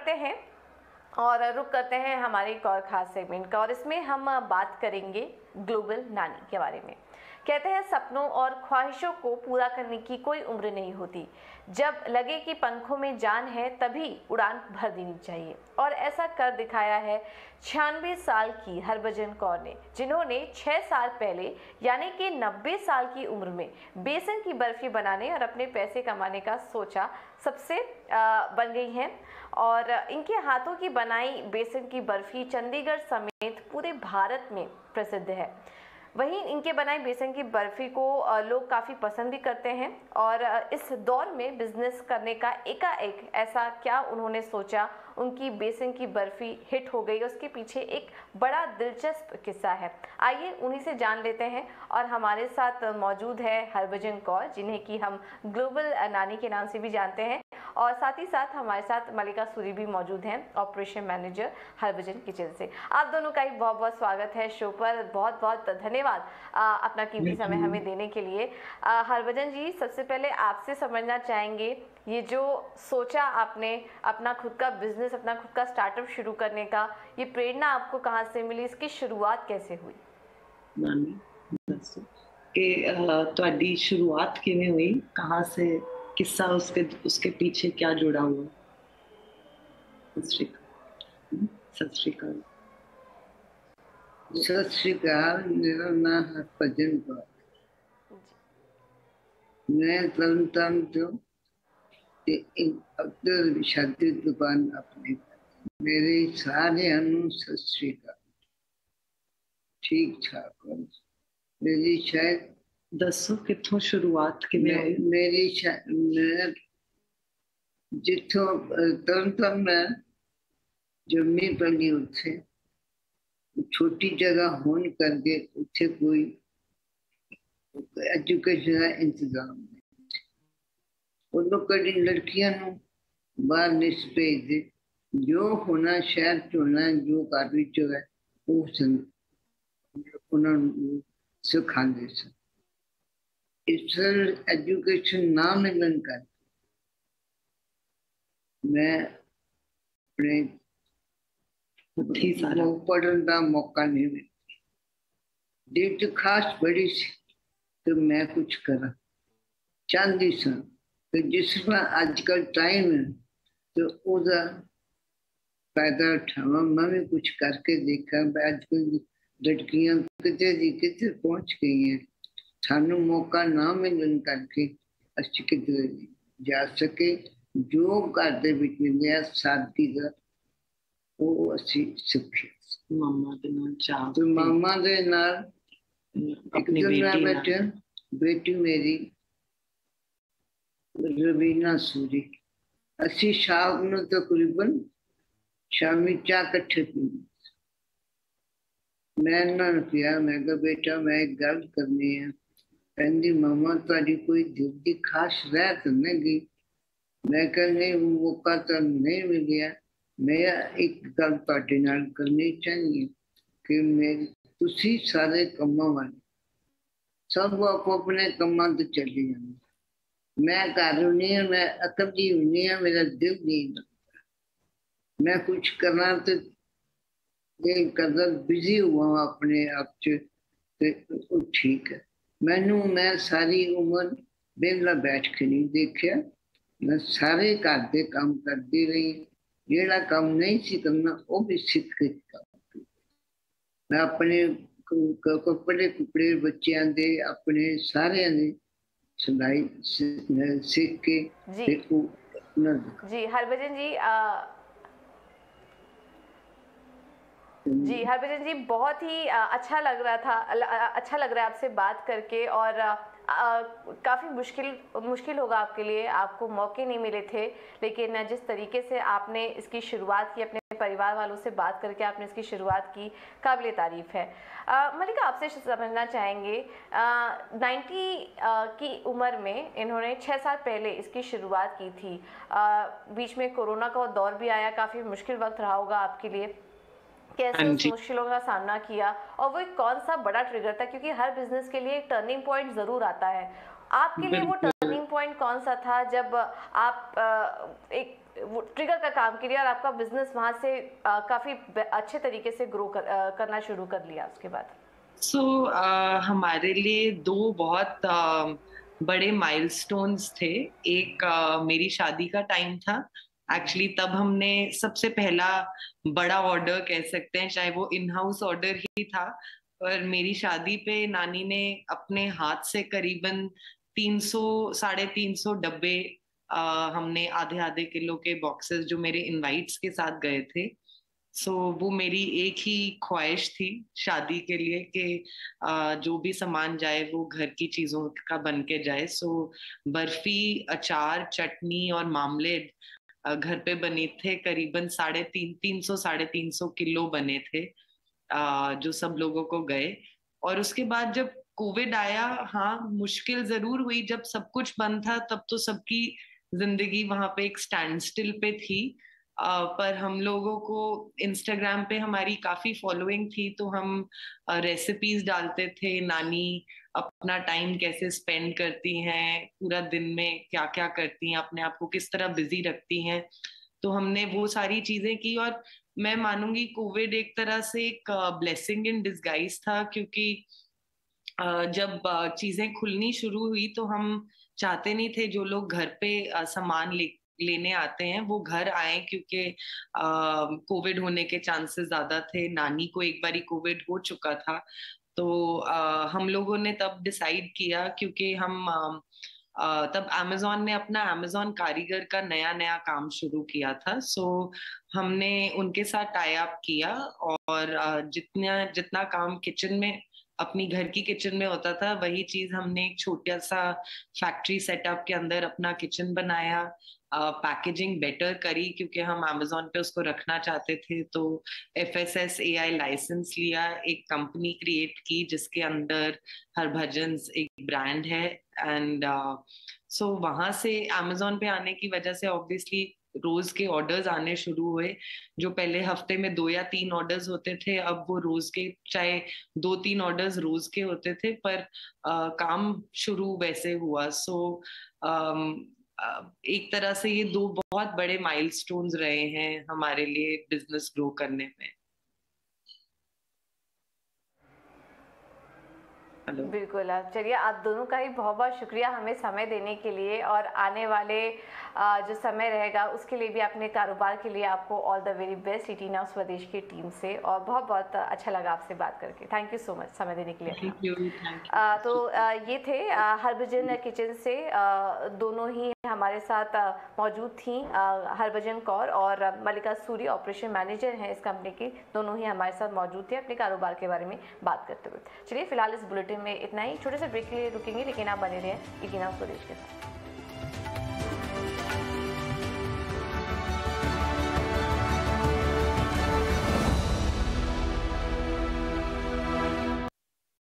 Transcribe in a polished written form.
बढ़ते हैं और रुक करते हैं हमारे एक और खास सेगमेंट का, और इसमें हम बात करेंगे ग्लोबल नानी के बारे में। कहते हैं सपनों और ख्वाहिशों को पूरा करने की कोई उम्र नहीं होती, जब लगे कि पंखों में जान है तभी उड़ान भर देनी चाहिए। और ऐसा कर दिखाया है 96 साल की हरभजन कौर ने, जिन्होंने 6 साल पहले यानी कि 90 साल की उम्र में बेसन की बर्फी बनाने और अपने पैसे कमाने का सोचा सबसे बन गई हैं। और इनके हाथों की बनाई बेसन की बर्फी चंडीगढ़ समेत पूरे भारत में प्रसिद्ध है। वहीं इनके बनाए बेसन की बर्फी को लोग काफ़ी पसंद भी करते हैं। और इस दौर में बिजनेस करने का एकाएक ऐसा क्या उन्होंने सोचा, उनकी बेसन की बर्फी हिट हो गई, उसके पीछे एक बड़ा दिलचस्प किस्सा है। आइए उन्हीं से जान लेते हैं। और हमारे साथ मौजूद है हरभजन कौर, जिन्हें कि हम ग्लोबल नानी के नाम से भी जानते हैं, और साथ ही साथ हमारे साथ मल्लिका सूरी भी मौजूद हैं, ऑपरेशन मैनेजर हरभजन किचन से। आप दोनों का ही बहुत बहुत स्वागत है शो पर। बहुत बहुत धन्यवाद अपना कीमती समय हमें देने के लिए। हरभजन जी, सबसे पहले आपसे समझना चाहेंगे, ये जो सोचा आपने अपना खुद का बिजनेस, अपना खुद का स्टार्टअप शुरू करने का, ये प्रेरणा आपको कहाँ से मिली, इसकी शुरुआत कैसे हुई? नानी दसो कि ਤੁਹਾਡੀ शुरुआत किवें हुई, कहाँ से, किस्सा उसके पीछे क्या जुड़ा हुआ? सत श्री अकाल। सत श्री अकाल। मेरा नाम हरभजन कौर, मैं तरनताਰਨ ਤੋਂ अब्दुल शादी दुकान अपनी। मेरे सारिਆਂ ਨੂੰ सत श्री अकाल। ठीक ठाक हो? मेरी शायद दसो कित्थों शुरुआत किवें हुई? मेरी मैं जिथों तरनताਰਨ मैं जम्मी पली, उत्थे छोटी जगह होने करके उत्थे कोई एजुकेशन का इंतजाम नहीं। उन्होंने कड़ी लड़कियां बाहर नहीं भेजते, जो होना शहर च होना, जो घर विच है उन्होंने सिखाते सन। इस एजुकेशन ना मिलन कर मैं अपने पढ़ने का मौका नहीं मिलता। दिल खास बड़ी सी तो मैं कुछ करा चाहती सा, तो जिस तरह अजकल टाइम है तो उसका फायदा उठावा। मैं भी कुछ करके देखा। अजकल लड़कियां कितने दी कितने पहुंच गई हैं, सानू मौका ना मिलन करके अच्छी कितने जा सके। जो घर दे विच मिलिया सादगी का वो असी सिखे। मामा दे नाल चाह, तो मामा दे नाल अपनी बेटी मेरी रवीना सूरी, असी शाम ਨੂੰ तकरीबन शामी चाह कट्ठे पींदे। मैं इन्होंने किया, मैं कहा बेटा मैं एक गल करनी है। कहती मामा तुहाडी कोई दिल की खास रह तो नहीं गई? मैं कहा नहीं, मौका तो नहीं मिलिया। मैं एक गल तुहाडे नाल करनी चाहिए कि मेरी तुसी सारे कम्मां वाले सब आपो अपने कम्मां ते चले जाना, मैं घर हुन्नी हां, मैं अकली हुन्नी हां, मेरा दिल नहीं लगता। मैं कुछ करना तो ये करदा बिजी हुआ अपने आप च, तो ठीक है। मैं सारी उम्र वेला बैठ के नहीं देखिया, मैं सारे घर के काम करती रही। जेड़ा काम नहीं सी करना वो भी सीख के काम। मैं अपने कपड़े कुपड़े बच्चों दे अपने सारे ने सिलाई सीख के जी हरभजन जी जी हरभजन जी, बहुत ही अच्छा लग रहा था, अच्छा लग रहा है आपसे बात करके। और काफ़ी मुश्किल होगा आपके लिए, आपको मौके नहीं मिले थे, लेकिन जिस तरीके से आपने इसकी शुरुआत की, अपने परिवार वालों से बात करके आपने इसकी शुरुआत की, काबिल तारीफ़ है। मल्लिका, आपसे समझना चाहेंगे 90 की उम्र में इन्होंने 6 साल पहले इसकी शुरुआत की थी। बीच में कोरोना का दौर भी आया, काफ़ी मुश्किल वक्त रहा होगा आपके लिए। कैसे उस मुश्किलों का सामना किया, और वो एक कौन सा बड़ा ट्रिगर था, क्योंकि हर बिजनेस के लिए एक टर्निंग पॉइंट जरूर आता है। आपके लिए वो टर्निंग पॉइंट कौन सा था जब आप एक वो ट्रिगर का काम किया और आपका बिजनेस वहाँ से काफ़ी अच्छे तरीके से ग्रो करना शुरू कर लिया उसके बाद? हमारे लिए दो बहुत बड़े माइलस्टोन्स थे। एक मेरी शादी का टाइम था एक्चुअली, तब हमने सबसे पहला बड़ा ऑर्डर कह सकते हैं, चाहे वो इन हाउस ऑर्डर ही था, पर मेरी शादी पे नानी ने अपने हाथ से करीबन 300-350 डब्बे हमने आधे आधे किलो के बॉक्सेस जो मेरे इनवाइट्स के साथ गए थे। वो मेरी एक ही ख्वाहिश थी शादी के लिए कि जो भी सामान जाए वो घर की चीजों का बन के जाए। बर्फी, अचार, चटनी और मामलेट घर पे बने थे, करीबन 350 किलो बने थे जो सब लोगों को गए। और उसके बाद जब कोविड आया, हाँ मुश्किल जरूर हुई, जब सब कुछ बंद था तब तो सबकी जिंदगी वहां पे एक स्टैंड स्टिल पे थी। पर हम लोगों को इंस्टाग्राम पे हमारी काफी फॉलोइंग थी, तो हम रेसिपीज डालते थे, नानी अपना टाइम कैसे स्पेंड करती हैं, पूरा दिन में क्या क्या करती हैं, अपने आप को किस तरह बिजी रखती हैं। तो हमने वो सारी चीजें की, और मैं मानूंगी कोविड एक तरह से एक ब्लेसिंग इन डिस्गाइज था, क्योंकि जब चीजें खुलनी शुरू हुई तो हम चाहते नहीं थे जो लोग घर पे सामान लेने आते हैं वो घर आए, क्योंकि कोविड होने के चांसेस ज्यादा थे। नानी को एक बारी कोविड हो चुका था, तो हम लोगों ने तब डिसाइड किया, क्योंकि हम तब अमेज़न ने अपना अमेज़न कारीगर का नया नया काम शुरू किया था। हमने उनके साथ टाई अप किया, और जितना काम किचन में, अपनी घर की किचन में होता था, वही चीज हमने एक छोटा सा फैक्ट्री सेटअप के अंदर अपना किचन बनाया, पैकेजिंग बेटर करी, क्योंकि हम अमेज़न पे उसको रखना चाहते थे। तो FSSAI लाइसेंस लिया, एक कंपनी क्रिएट की जिसके अंदर हरभजन एक ब्रांड है। एंड वहां से अमेज़न पे आने की वजह से ऑब्वियसली रोज के ऑर्डर्स आने शुरू हुए। जो पहले हफ्ते में 2 या 3 ऑर्डर्स होते थे, अब वो रोज के, चाहे 2-3 ऑर्डर्स रोज के होते थे, पर काम शुरू वैसे हुआ। एक तरह से ये दो बहुत बड़े माइलस्टोन्स रहे हैं हमारे लिए बिजनेस ग्रो करने में। बिल्कुल। चलिए, आप दोनों का ही बहुत बहुत शुक्रिया हमें समय देने के लिए, और आने वाले जो समय रहेगा उसके लिए भी, अपने कारोबार के लिए आपको ऑल द वेरी बेस्ट इटीना स्वदेश की टीम से। और बहुत बहुत अच्छा लगा आपसे बात करके। थैंक यू सो मच समय देने के लिए। तो ये थे हरभजन किचन से, दोनों ही हमारे साथ मौजूद थी, हरभजन कौर और मल्लिका सूरी ऑपरेशन मैनेजर हैं इस कंपनी की। दोनों ही हमारे साथ मौजूद थे अपने कारोबार के बारे में बात करते हुए। चलिए, फिलहाल इस बुलेटिन में इतना ही। छोटे से ब्रेक के लिए रुकेंगे, लेकिन आप बने रहें इटीना स्वदेश के साथ।